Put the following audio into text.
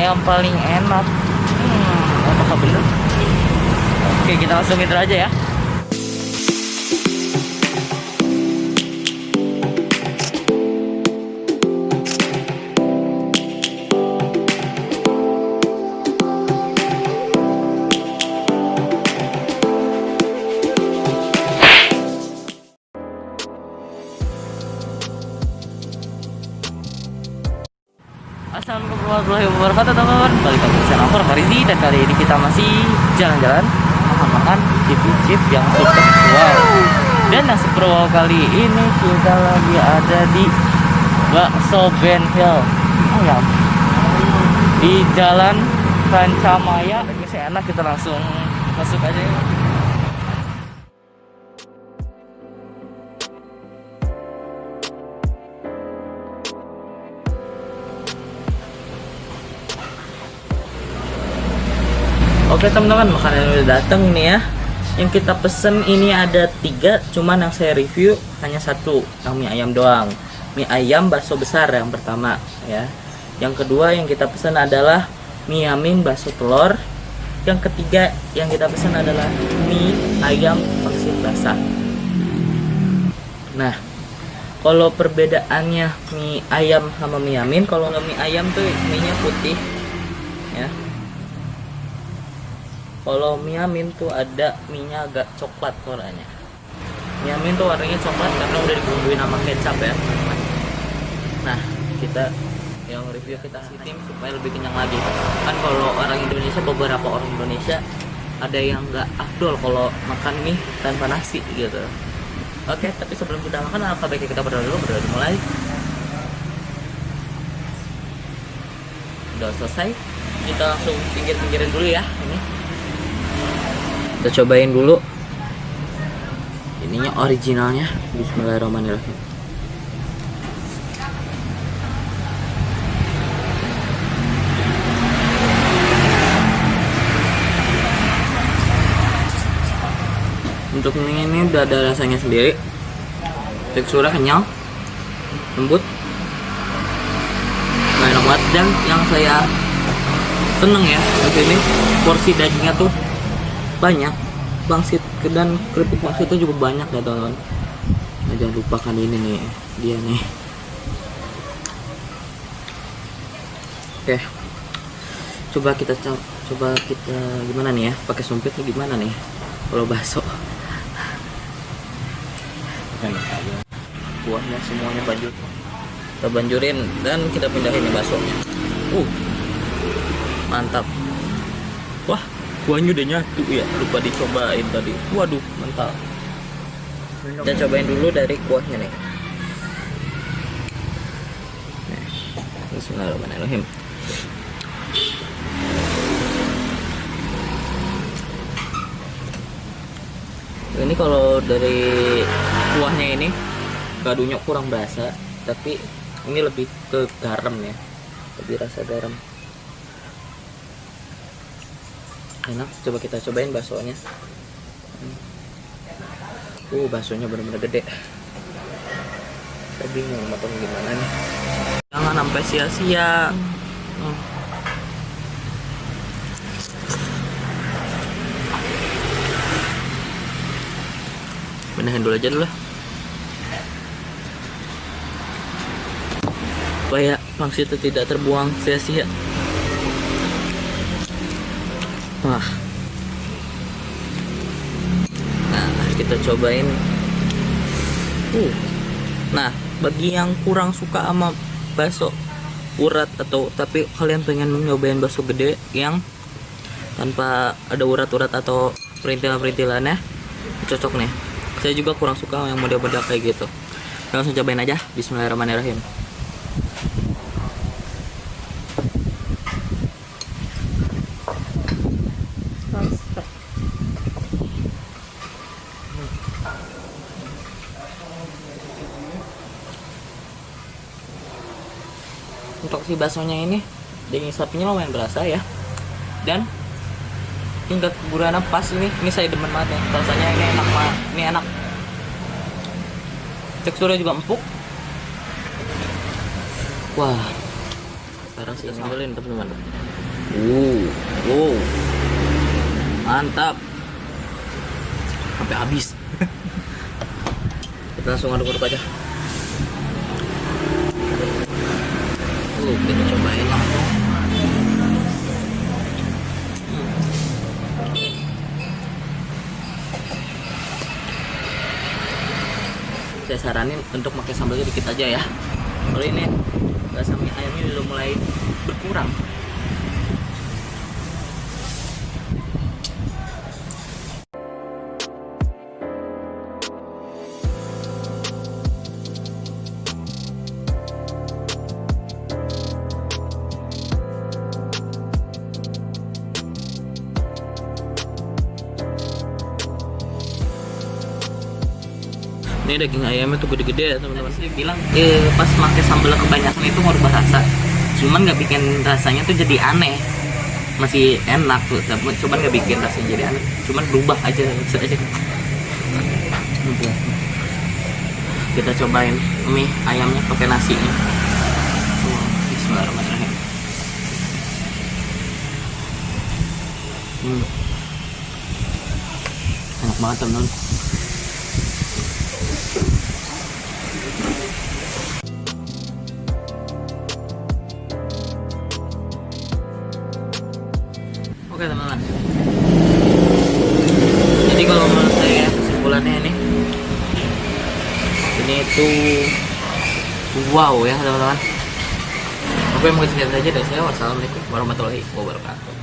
yang paling enak. Apakah bener? Oke, kita langsung intro aja ya. Assalamualaikum warahmatullahi wabarakatuh teman-teman. Balik lagi bersama aku Farizi, dan kali ini kita masih jalan-jalan makan-makan cip-cip yang super wow. Dan yang super wow kali ini kita lagi ada di Bakso Ben Hill ayam di Jalan Rancamaya. Ini enak, kita langsung masuk aja ya. Oke teman-teman, makanan udah datang ini ya. Yang kita pesen ini ada 3, cuman yang saya review hanya 1, yang mie ayam doang. Mie ayam bakso besar yang pertama ya. Yang kedua yang kita pesen adalah mie yamin bakso telur. Yang ketiga yang kita pesen adalah mie ayam pangsit basah. Nah, kalau perbedaannya mie ayam sama mie yamin, kalau mie ayam tuh mie-nya putih ya. Kalau mie yamin tuh ada mie-nya agak coklat warnanya. Mie yamin tuh warnanya coklat karena udah dibumbuin sama kecap ya. Nah, kita yang review kita tim supaya lebih kenyang lagi. Kan kalau orang Indonesia, beberapa orang Indonesia ada yang nggak afdol kalau makan mie tanpa nasi gitu. Oke, tapi sebelum kita makan, alangkah baiknya kita berdoa dulu. Berdoa dimulai. Udah selesai, kita langsung pinggir-pinggirin dulu ya ini. Kita cobain dulu ininya originalnya. Bismillahirrahmanirrahim. Untuk mie ini udah ada rasanya sendiri, teksturnya kenyal, lembut, enak banget. Dan yang saya seneng ya di sini, porsi dagingnya tuh banyak, pangsit dan keripik pangsitnya juga banyak ya teman-teman. Nah, jangan lupakan ini nih, dia nih. Oke, coba kita gimana nih ya, pakai sumpit nih gimana nih kalau bakso. Kuahnya semuanya banjur, kita banjurin dan kita pindahin nih baksonya. Mantap. Wah, kuahnya udah nyatu ya, lupa dicobain tadi. Waduh, mantap. Kita cobain dulu dari kuahnya nih. Bismillahirrahmanirrahim. Ini kalau dari kuahnya ini gadunya kurang berasa, tapi ini lebih ke garam ya, lebih rasa garam. Enak, coba kita cobain baksonya. Baksonya bener-bener gede. Saya bingung matang gimana nih. Jangan sampai sia-sia. Benerin dulu aja dulu. Supaya pangsit itu tidak terbuang sia-sia. Wah. Nah, kita cobain. Nah, bagi yang kurang suka sama bakso urat tapi kalian pengen nyobain bakso gede yang tanpa ada urat-urat atau perintilan-perintilannya, cocok nih. Saya juga kurang suka yang model-model kayak gitu. Langsung cobain aja. Bismillahirrahmanirrahim. Untuk si baksonya ini daging sapinya lumayan berasa ya, dan hingga kegurannya pas. Ini saya demen banget ya, rasanya ini enak banget, ini enak, teksturnya juga empuk. Wah, sekarang sih ngambilin teman-teman. Wow, mantap, sampai habis. Kita langsung aduk-aduk aja. Kita cobain langsung. Saya saranin untuk pakai sambalnya dikit aja ya. Kalau ini rasa mie ayamnya udah mulai berkurang. Ini daging ayamnya tuh gede-gede ya teman-teman. Saya bilang pas pakai sambal kebanyakan itu ngubah rasa. Cuman nggak bikin rasanya tuh jadi aneh. Masih enak tuh. Cuman nggak bikin rasanya jadi aneh. Cuman berubah aja aja. Kita cobain mie ayamnya pakai nasinya. Bismillahirrahmanirrahim. Enak banget teman-teman. Oke teman-teman, jadi kalau menurut saya kesimpulannya ini tuh wow ya teman-teman. Oke, mungkin sekian saja dari saya. Wassalamualaikum warahmatullahi wabarakatuh.